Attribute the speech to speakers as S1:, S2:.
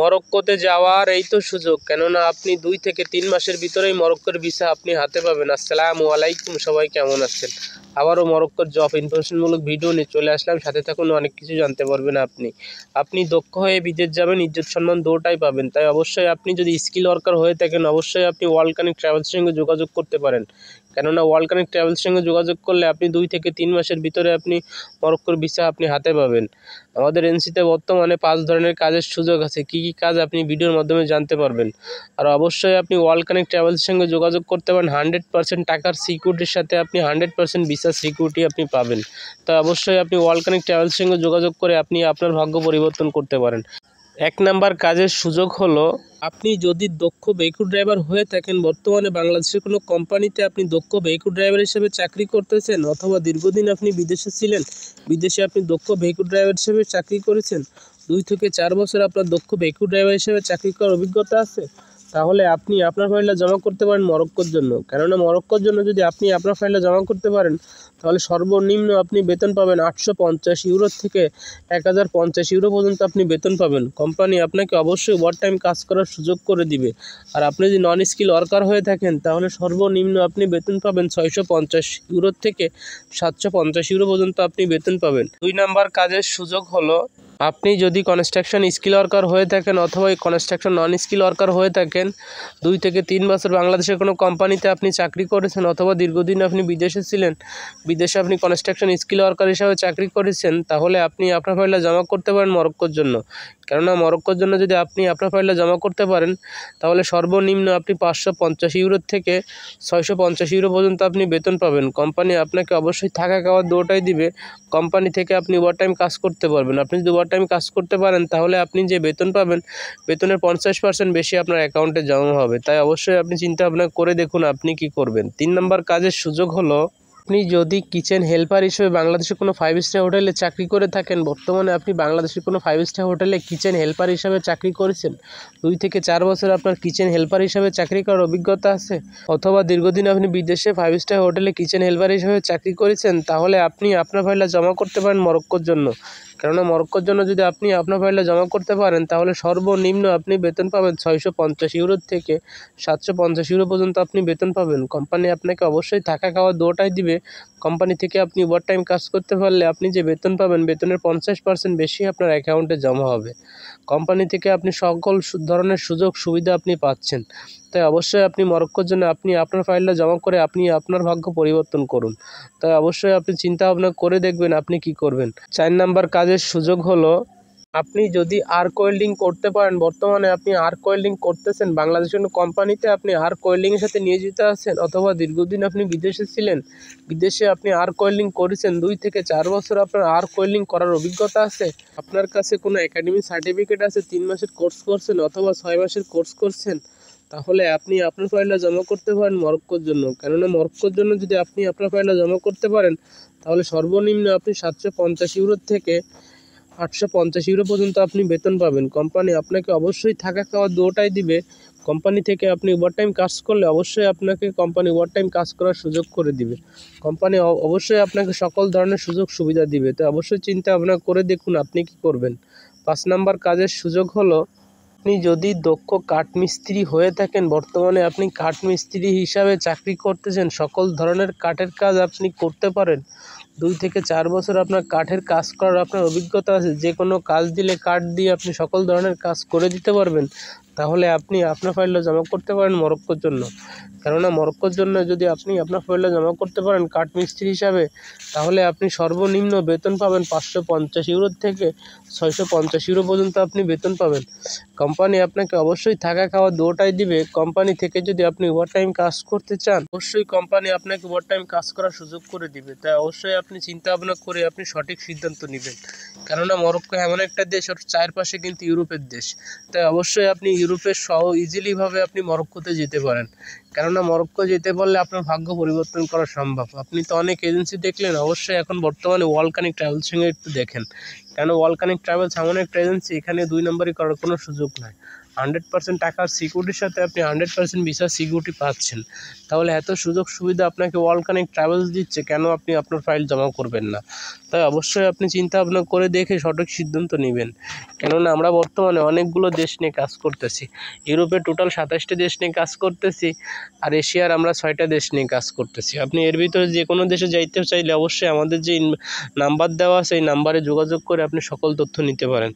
S1: মরক্কোতে যাওয়ার এই তো সুযোগ, কেননা আপনি 2 থেকে 3 মাসের ভিতরেই মরক্কোর ভিসা আপনি হাতে পাবেন। আসসালামু আলাইকুম, সবাই কেমন আছেন? আবারও মরক্কোর জব ইনফরমেশনমূলক ভিডিও নিয়ে চলে আসলাম। সাথে থাকুন, অনেক কিছু জানতে পারবেন। আপনি দক্ষ হয়ে বিদেশ যাবেন, ইজ্জত সম্মান দুটোই পাবেন। তাই অবশ্যই আপনি যদি স্কিল ওয়ার্কার হয়ে থাকেন, অবশ্যই আপনি ওয়ার্ল্ড কানেক্ট ট্রাভেলসের সঙ্গে যোগাযোগ করতে পারেন। কেননা ওয়ার্ল্ড কানেক্ট ট্রাভেলসের সঙ্গে যোগাযোগ করলে আপনি 2 থেকে 3 মাসের ভিতরে আপনি মরক্কোর ভিসা আপনি হাতে পাবেন। আমাদের এনসিতে বর্তমানে 5 ধরনের কাজের সুযোগ আছে। কী কী কাজ আপনি ভিডিওর মাধ্যমে জানতে পারবেন। আর অবশ্যই আপনি ওয়ার্ল্ড কানেক্ট ট্রাভেলসের সঙ্গে যোগাযোগ করতে পারেন। 100% টাকার সিকিউরিটির সাথে আপনি 100% ভিসা সিকিউরিটি আপনি পাবেন। তাই অবশ্যই আপনি ওয়ার্ল্ড কানেক্ট ট্রাভেলসের সঙ্গে যোগাযোগ করে আপনি আপনার ভাগ্য পরিবর্তন করতে পারেন। 1 নাম্বার কাজের সুযোগ হলো, আপনি যদি দক্ষ ভেহিক্যাল ড্রাইভার হয়ে থাকেন, বর্তমানে বাংলাদেশের কোনো কোম্পানিতে আপনি দক্ষ ভেহিক্যাল ড্রাইভার হিসেবে চাকরি করতেছেন, অথবা দীর্ঘদিন আপনি বিদেশে ছিলেন, বিদেশে আপনি দক্ষ ভেহিক্যাল ড্রাইভার হিসেবে চাকরি করেছেন, 2 থেকে 4 বছর আপনার দক্ষ ভেহিক্যাল ড্রাইভার হিসেবে চাকরি করার অভিজ্ঞতা আছে, তাহলে আপনি আপনার ফাইলটা জমা করতে পারেন মরক্কোর জন্য। কেননা মরক্কোর জন্য যদি আপনি আপনার ফাইলটা জমা করতে পারেন, তাহলে সর্বনিম্ন আপনি বেতন পাবেন 850 ইউরো থেকে 1050 ইউরো পর্যন্ত আপনি বেতন পাবেন। কোম্পানি আপনাকে অবশ্যই ওভারটাইম কাজ করার সুযোগ করে দিবে। আর আপনি যদি নন স্কিল ওয়ার্কার হয়ে থাকেন, তাহলে সর্বনিম্ন আপনি বেতন পাবেন 650 ইউরো থেকে 750 ইউরো পর্যন্ত আপনি বেতন পাবেন। 2 নাম্বার কাজের সুযোগ হলো, আপনি যদি কনস্ট্রাকশন স্কিল ওয়ার্কার হয়ে থাকেন, অথবা কনস্ট্রাকশন নন স্কিল ওয়ার্কার হয়ে থাকেন, 2 থেকে 3 বছর বাংলাদেশের কোনো কোম্পানিতে আপনি চাকরি করেছেন, অথবা দীর্ঘদিন আপনি বিদেশে ছিলেন, বিদেশে আপনি কনস্ট্রাকশন স্কিল ওয়ার্কার হিসাবে চাকরি করেছেন, তাহলে আপনি আপনার ফাইলটা জমা করতে পারেন মরক্কোর জন্য। কেননা মরক্কোর জন্য যদি আপনি আপনার ফাইলটা জমা করতে পারেন, তাহলে সর্বনিম্ন আপনি 550 ইউরো থেকে 650 ইউরো পর্যন্ত আপনি বেতন পাবেন। কোম্পানি আপনাকে অবশ্যই থাকা খাওয়া দুটোই দিবে। কোম্পানি থেকে আপনি ওভারটাইম কাজ করতে পারবেন। আপনি যদি ওভারটাইম কাজ করতে পারেন, তাহলে আপনি যে বেতন পাবেন, বেতনের 50% বেশি আপনার অ্যাকাউন্টে জমা হবে। তাই অবশ্যই আপনি চিন্তা ভাবনা করে দেখুন আপনি কি করবেন। 3 নম্বর কাজের সুযোগ হলো, আপনি যদি কিচেন হেল্পার হিসেবে বাংলাদেশের কোনো 5 স্টার হোটেলে চাকরি করে থাকেন, বর্তমানে আপনি বাংলাদেশের কোনো 5 স্টার হোটেলে কিচেন হেল্পার হিসাবে চাকরি করেছেন, 2 থেকে 4 বছর আপনার কিচেন হেল্পার হিসাবে চাকরি করার অভিজ্ঞতা আছে, অথবা দীর্ঘদিন আপনি বিদেশে 5 স্টার হোটেলে কিচেন হেল্পার হিসাবে চাকরি করেছেন, তাহলে আপনি আপনার ফাইলটা জমা করতে পারেন মরক্কোর জন্য। কেননা মরক্কোর জন্য যদি আপনি আপনার ফাইলটা জমা করতে পারেন, তাহলে সর্বনিম্ন আপনি বেতন পাবেন 650 ইউরো থেকে 750 ইউরো পর্যন্ত আপনি বেতন পাবেন। কোম্পানি আপনাকে অবশ্যই থাকা খাওয়া দুটোই দিবে। কোম্পানি থেকে আপনি ওভারটাইম কাজ করতে পারলে আপনি যে বেতন পাবেন, বেতনের 50% বেশি আপনার অ্যাকাউন্টে জমা হবে। কোম্পানি থেকে আপনি সকল ধরনের সুযোগ সুবিধা আপনি পাচ্ছেন। তাই অবশ্যই আপনি মরক্কোর জন্য আপনি আপনার ফাইলটা জমা করে আপনি আপনার ভাগ্য পরিবর্তন করুন। তাই অবশ্যই আপনি চিন্তা ভাবনা করে দেখবেন আপনি কি করবেন। 4 নাম্বার কাজের সুযোগ হলো, আপনি যদি আর্ক ওয়েল্ডিং করতে পারেন, বর্তমানে আপনি আর্ক ওয়েল্ডিং করতেছেন, বাংলাদেশের কোনো কোম্পানিতে আপনি আর্ক ওয়েল্ডিংয়ের সাথে নিয়োজিত আছেন, অথবা দীর্ঘদিন আপনি বিদেশে ছিলেন, বিদেশে আপনি আর্ক ওয়েল্ডিং করেছেন, 2 থেকে 4 বছর আপনার আর্ক ওয়েল্ডিং করার অভিজ্ঞতা আছে, আপনার কাছে কোনো একাডেমি সার্টিফিকেট আছে, 3 মাসের কোর্স করছেন অথবা 6 মাসের কোর্স করছেন, তাহলে আপনি আপনার ফাইলটা জমা করতে পারেন মরক্কোর জন্য। কেননা মরক্কোর জন্য যদি আপনি আপনার ফাইলটা জমা করতে পারেন, তাহলে সর্বনিম্ন আপনি 750 ইউরো থেকে 850 ইউরো পর্যন্ত আপনি বেতন পাবেন। কোম্পানি আপনাকে অবশ্যই থাকা খাওয়া দুটোই দিবে। কোম্পানি থেকে আপনি ওভারটাইম কাজ করলে অবশ্যই আপনাকে কোম্পানি ওভারটাইম কাজ করার সুযোগ করে দিবে। কোম্পানি অবশ্যই আপনাকে সকল ধরনের সুযোগ সুবিধা দিবে। তো অবশ্যই চিন্তা ভাবনা করে দেখুন আপনি কি করবেন। 5 নাম্বার কাজের সুযোগ হলো, আপনি যদি দক্ষ কাঠমিস্ত্রি হয়ে থাকেন, বর্তমানে আপনি কাঠমিস্ত্রি হিসাবে চাকরি করতেছেন, সকল ধরনের কাঠের কাজ আপনি করতে পারেন, 2 থেকে 4 বছর আপনার কাঠের কাজ করার আপনার অভিজ্ঞতা আছে, যে কোনো কাজ দিলে কাঠ দিয়ে আপনি সকল ধরনের কাজ করে দিতে পারবেন, তাহলে আপনি আপনার ফাইলটা জমা করতে পারেন মরক্কোর জন্য। কেননা মরক্কোর জন্য যদি আপনি আপনার ফাইলটা জমা করতে পারেন কাঠমিস্ত্রি হিসাবে, তাহলে আপনি সর্বনিম্ন বেতন পাবেন 550 ইউরো থেকে 650 ইউরো পর্যন্ত আপনি বেতন পাবেন। কোম্পানি আপনাকে অবশ্যই থাকা খাওয়া দুটোই দিবে। কোম্পানি থেকে যদি আপনি ওভারটাইম কাজ করতে চান, অবশ্যই কোম্পানি আপনাকে ওভারটাইম কাজ করার সুযোগ করে দিবে। তাই অবশ্যই আপনি চিন্তা ভাবনা করে আপনি সঠিক সিদ্ধান্ত নেবেন। কেননা মরক্কো এমন একটা দেশ, ওর চারপাশে কিন্তু ইউরোপের দেশ। তাই অবশ্যই আপনি ইউরোপের সহ ইজিলিভাবে আপনি মরক্কোতে যেতে পারেন। কেননা মরক্কো যেতে পারলে আপনার ভাগ্য পরিবর্তন করা সম্ভব। আপনি তো অনেক এজেন্সি দেখলেন, অবশ্যই এখন বর্তমানে ওয়ার্ল্ড কানেক্ট ট্রাভেলসের সঙ্গে একটু দেখেন। কেন ওয়াল কানেক্ট ট্রাভেলস এমন একটা এজেন্সি, এখানে 2 নম্বরই করার কোনো সুযোগ নাই। 100% টাকার সিকিউরিটির সাথে আপনি 100% ভিসা সিকিউরিটি পাচ্ছেন। তাহলে এত সুযোগ সুবিধা আপনাকে ওয়াল কানেক্ট ট্রাভেলস দিচ্ছে, কেন আপনি আপনার ফাইল জমা করবেন না? তাই অবশ্যই আপনি চিন্তা ভাবনা করে দেখে সঠিক সিদ্ধান্ত নেবেন। কেননা আমরা বর্তমানে অনেকগুলো দেশ নিয়ে কাজ করতেছি। ইউরোপের টোটাল 27টা দেশ নিয়ে কাজ করতেছি, আর এশিয়ার আমরা 6টা দেশ নিয়ে কাজ করতেছি। আপনি এর ভিতরে যে কোনো দেশে যাইতে চাইলে অবশ্যই আমাদের যে নাম্বার দেওয়া আছে এই নাম্বারে যোগাযোগ করে আপনি সকল তথ্য নিতে পারেন।